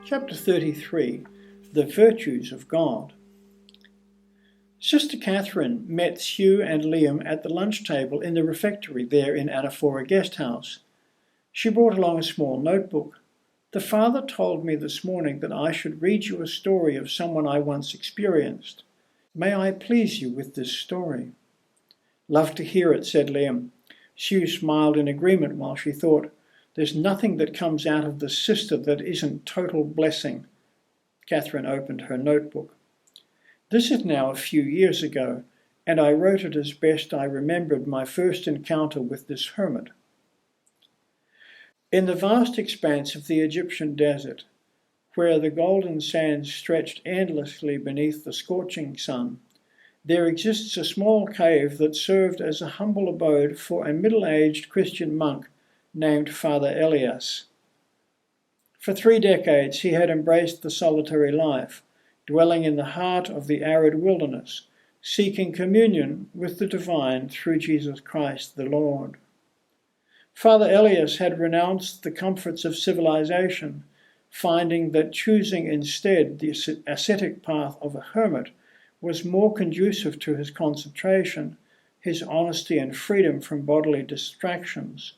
Chapter 33, The Virtues of God. Sister Katherine met Sue and Liam at the lunch table in the refectory there in Anaphora Guest House. She brought along a small notebook. "The Father told me this morning that I should read you a story of someone I once experienced. May I please you with this story?" "Love to hear it," said Liam. Sue smiled in agreement while she thought, "There's nothing that comes out of the sister that isn't total blessing." Katherine opened her notebook. "This is now a few years ago, and I wrote it as best I remembered my first encounter with this hermit. In the vast expanse of the Egyptian desert, where the golden sands stretched endlessly beneath the scorching sun, there exists a small cave that served as a humble abode for a middle-aged Christian monk named Father Elias. For 3 decades he had embraced the solitary life, dwelling in the heart of the arid wilderness, seeking communion with the divine through Jesus Christ the Lord. Father Elias had renounced the comforts of civilization, finding that choosing instead the ascetic path of a hermit was more conducive to his concentration, his honesty and freedom from bodily distractions.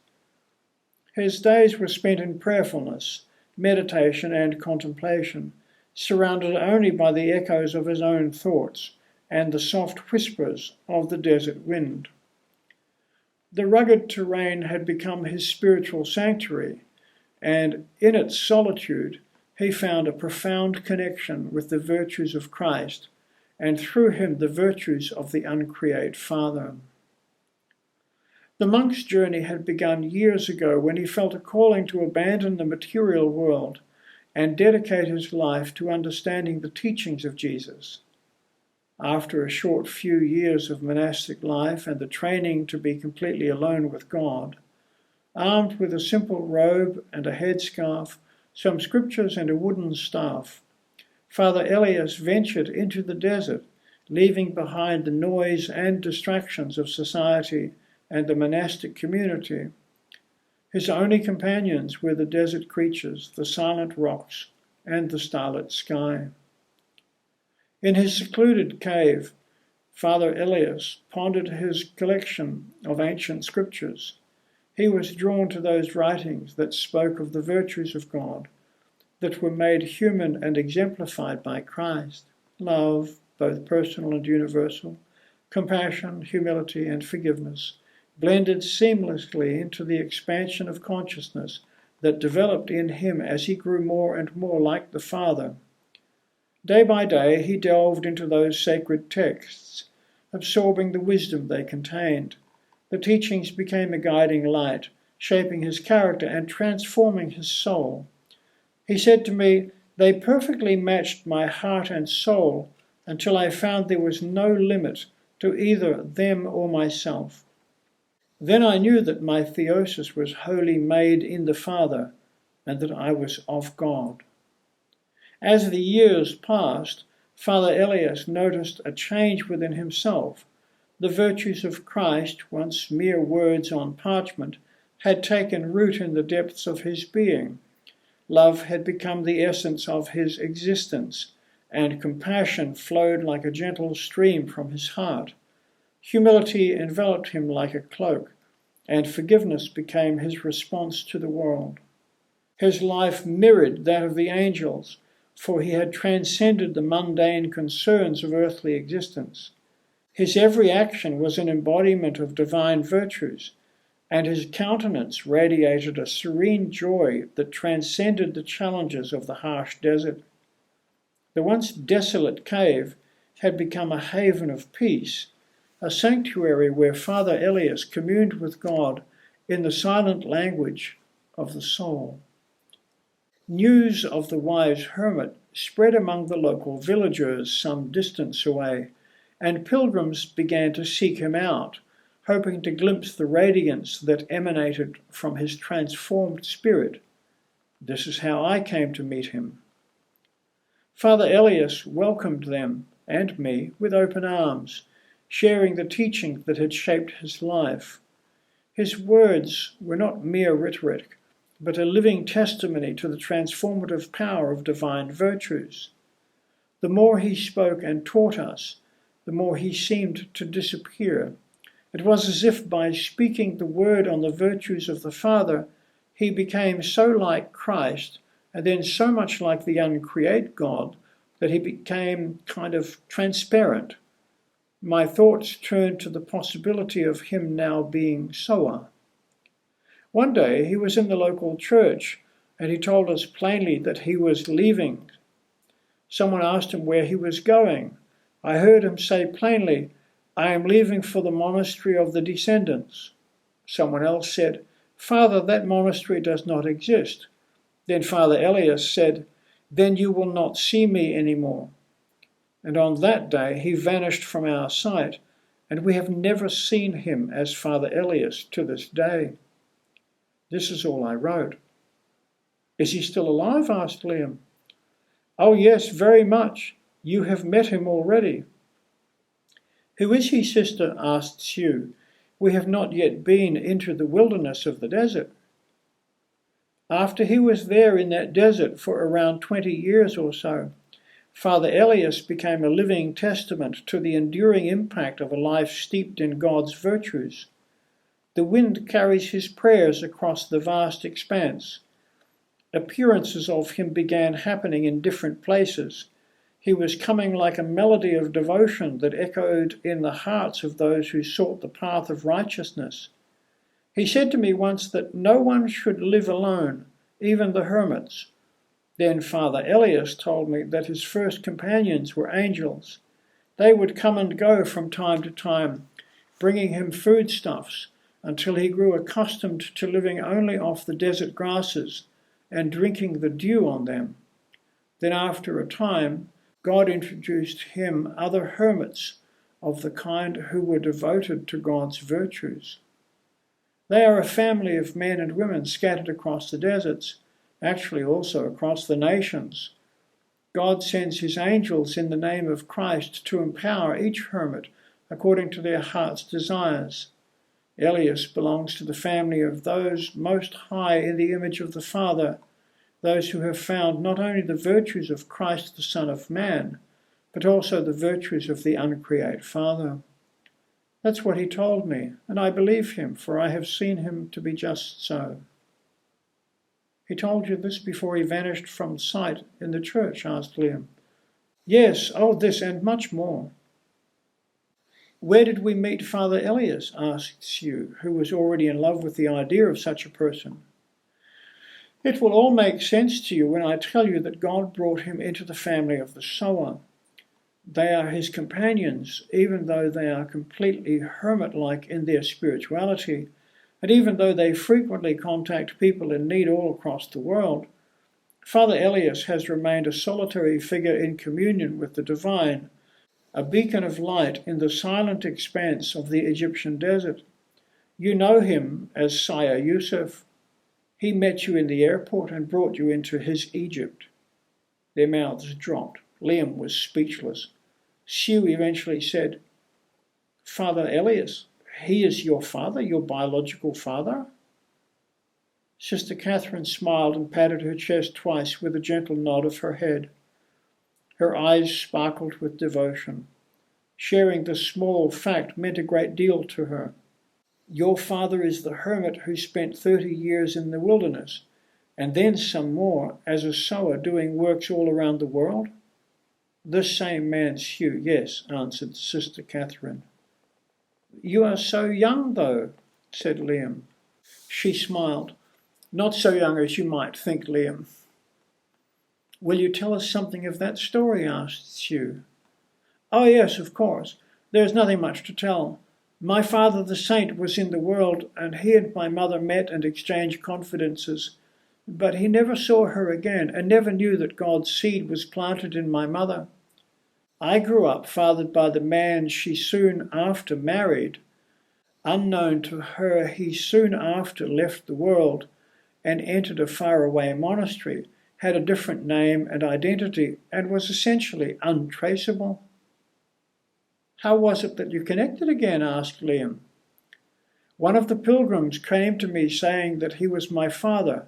His days were spent in prayerfulness, meditation and contemplation, surrounded only by the echoes of his own thoughts and the soft whispers of the desert wind. The rugged terrain had become his spiritual sanctuary, and in its solitude he found a profound connection with the virtues of Christ, and through him the virtues of the uncreate Father. The monk's journey had begun years ago when he felt a calling to abandon the material world and dedicate his life to understanding the teachings of Jesus. After a short few years of monastic life and the training to be completely alone with God, armed with a simple robe and a headscarf, some scriptures and a wooden staff, Father Elias ventured into the desert, leaving behind the noise and distractions of society and the monastic community. His only companions were the desert creatures, the silent rocks, and the starlit sky. In his secluded cave, Father Elias pondered his collection of ancient scriptures. He was drawn to those writings that spoke of the virtues of God, that were made human and exemplified by Christ: love, both personal and universal, compassion, humility, and forgiveness, blended seamlessly into the expansion of consciousness that developed in him as he grew more and more like the Father. Day by day he delved into those sacred texts, absorbing the wisdom they contained. The teachings became a guiding light, shaping his character and transforming his soul. He said to me, "They perfectly matched my heart and soul until I found there was no limit to either them or myself. Then I knew that my Theosis was wholly made in the Father, and that I was of God." As the years passed, Father Elias noticed a change within himself. The virtues of Christ, once mere words on parchment, had taken root in the depths of his being. Love had become the essence of his existence, and compassion flowed like a gentle stream from his heart. Humility enveloped him like a cloak, and forgiveness became his response to the world. His life mirrored that of the angels, for he had transcended the mundane concerns of earthly existence. His every action was an embodiment of divine virtues, and his countenance radiated a serene joy that transcended the challenges of the harsh desert. The once desolate cave had become a haven of peace, a sanctuary where Father Elias communed with God in the silent language of the soul. News of the wise hermit spread among the local villagers some distance away, and pilgrims began to seek him out, hoping to glimpse the radiance that emanated from his transformed spirit. This is how I came to meet him. Father Elias welcomed them and me with open arms, sharing the teaching that had shaped his life. His words were not mere rhetoric, but a living testimony to the transformative power of divine virtues. The more he spoke and taught us, the more he seemed to disappear. It was as if by speaking the word on the virtues of the Father, he became so like Christ, and then so much like the uncreate God, that he became kind of transparent. My thoughts turned to the possibility of him now being Sower. One day he was in the local church, and he told us plainly that he was leaving. Someone asked him where he was going. I heard him say plainly, "I am leaving for the monastery of the Descendants." Someone else said, "Father, that monastery does not exist." Then Father Elias said, "Then you will not see me anymore." And on that day he vanished from our sight, and we have never seen him as Father Elias to this day. This is all I wrote. "Is he still alive?" asked Liam. "Oh yes, very much. You have met him already." "Who is he, sister?" asked Sue. "We have not yet been into the wilderness of the desert." After he was there in that desert for around 20 years or so, Father Elias became a living testament to the enduring impact of a life steeped in God's virtues. The wind carries his prayers across the vast expanse. Appearances of him began happening in different places. He was coming like a melody of devotion that echoed in the hearts of those who sought the path of righteousness. He said to me once that no one should live alone, even the hermits. Then Father Elias told me that his first companions were angels. They would come and go from time to time, bringing him foodstuffs, until he grew accustomed to living only off the desert grasses and drinking the dew on them. Then after a time, God introduced him other hermits of the kind who were devoted to God's virtues. They are a family of men and women scattered across the deserts, actually also across the nations. God sends his angels in the name of Christ to empower each hermit according to their heart's desires. Elias belongs to the family of those most high in the image of the Father, those who have found not only the virtues of Christ the Son of Man, but also the virtues of the uncreate Father. That's what he told me, and I believe him, for I have seen him to be just so. "He told you this before he vanished from sight in the church?" asked Liam. "Yes, this and much more." "Where did we meet Father Elias?" asked Sue, who was already in love with the idea of such a person. "It will all make sense to you when I tell you that God brought him into the family of the Sower. They are his companions, even though they are completely hermit-like in their spirituality, and even though they frequently contact people in need all across the world. Father Elias has remained a solitary figure in communion with the divine, a beacon of light in the silent expanse of the Egyptian desert. You know him as Sire Yusuf. He met you in the airport and brought you into his Egypt." Their mouths dropped. Liam was speechless. Sue eventually said, "Father Elias, he is your father, your biological father?" Sister Katherine smiled and patted her chest twice with a gentle nod of her head. Her eyes sparkled with devotion. Sharing this small fact meant a great deal to her. "Your father is the hermit who spent 30 years in the wilderness, and then some more as a sower doing works all around the world?" "This same man, Sue, yes," answered Sister Katherine. "You are so young, though," said Liam. She smiled. "Not so young as you might think, Liam." "Will you tell us something of that story?" asked Sue. "Oh yes, of course. There is nothing much to tell. My father the saint was in the world, and he and my mother met and exchanged confidences. But he never saw her again, and never knew that God's seed was planted in my mother. I grew up fathered by the man she soon after married. Unknown to her, he soon after left the world and entered a faraway monastery, had a different name and identity, and was essentially untraceable." "How was it that you connected again?" asked Liam. "One of the pilgrims came to me saying that he was my father.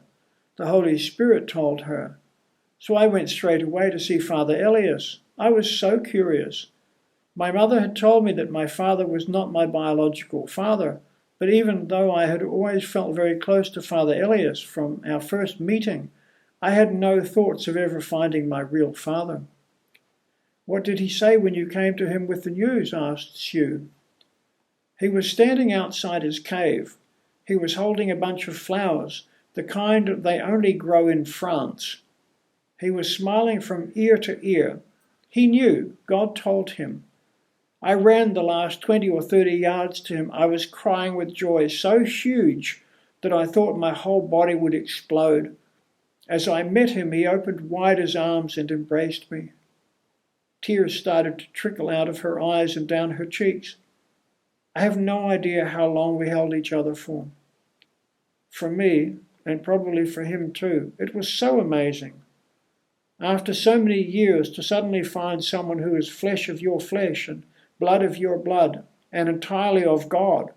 The Holy Spirit told her. So I went straight away to see Father Elias. I was so curious. My mother had told me that my father was not my biological father, but even though I had always felt very close to Father Elias from our first meeting, I had no thoughts of ever finding my real father. What did he say when you came to him with the news? Asked Sue. He was standing outside his cave. He was holding a bunch of flowers, the kind that they only grow in France. He was smiling from ear to ear. He knew. God told him. I ran the last 20 or 30 yards to him. I was crying with joy, so huge that I thought my whole body would explode. As I met him, he opened wide his arms and embraced me. Tears started to trickle out of her eyes and down her cheeks. I have no idea how long we held each other for. For me, and probably for him too, it was so amazing. After so many years, to suddenly find someone who is flesh of your flesh and blood of your blood, and entirely of God.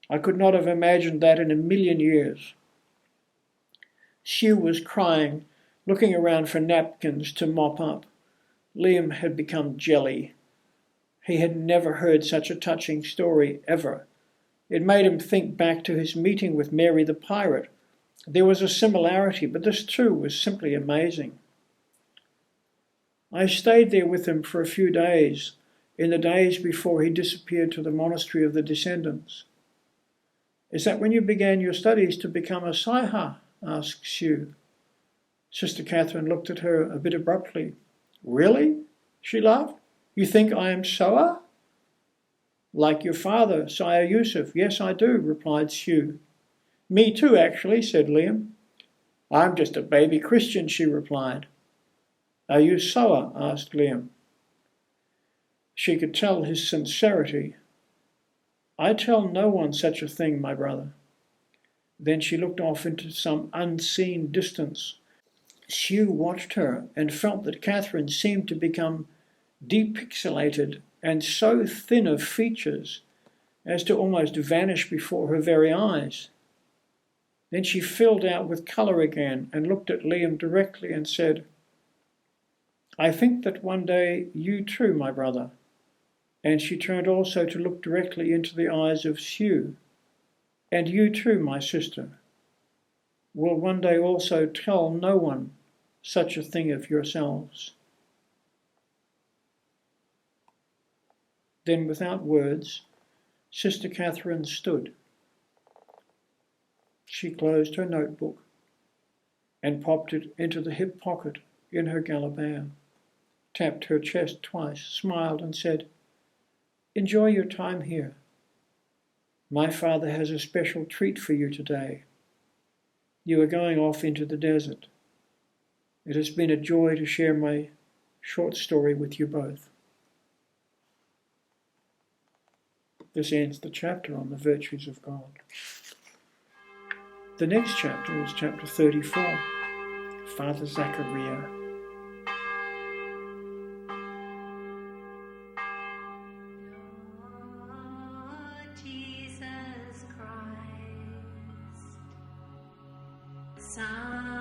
I could not have imagined that in a million years. Sue was crying, looking around for napkins to mop up. Liam had become jelly. He had never heard such a touching story, ever. It made him think back to his meeting with Mary the pirate. There was a similarity, but this too was simply amazing. I stayed there with him for a few days, in the days before he disappeared to the monastery of the Descendants. Is that when you began your studies to become a Saiha? Asked Sue. Sister Katherine looked at her a bit abruptly. Really? She laughed. You think I am Soa? Like your father, Sire Yusuf. Yes, I do, replied Sue. Me too, actually, said Liam. I'm just a baby Christian, she replied. Are you Soa? Asked Liam. She could tell his sincerity. I tell no one such a thing, my brother. Then she looked off into some unseen distance. Sue watched her and felt that Katherine seemed to become depixelated and so thin of features as to almost vanish before her very eyes. Then she filled out with colour again and looked at Liam directly and said, I think that one day you too, my brother. And she turned also to look directly into the eyes of Sue. And you too, my sister, will one day also tell no one such a thing of yourselves. Then, without words, Sister Katherine stood. She closed her notebook and popped it into the hip pocket in her galabeah, tapped her chest twice, smiled and said, Enjoy your time here. My father has a special treat for you today. You are going off into the desert. It has been a joy to share my short story with you both. This ends the chapter on the virtues of God. The next chapter is chapter 34, Father Zachariah. Jesus Christ, Son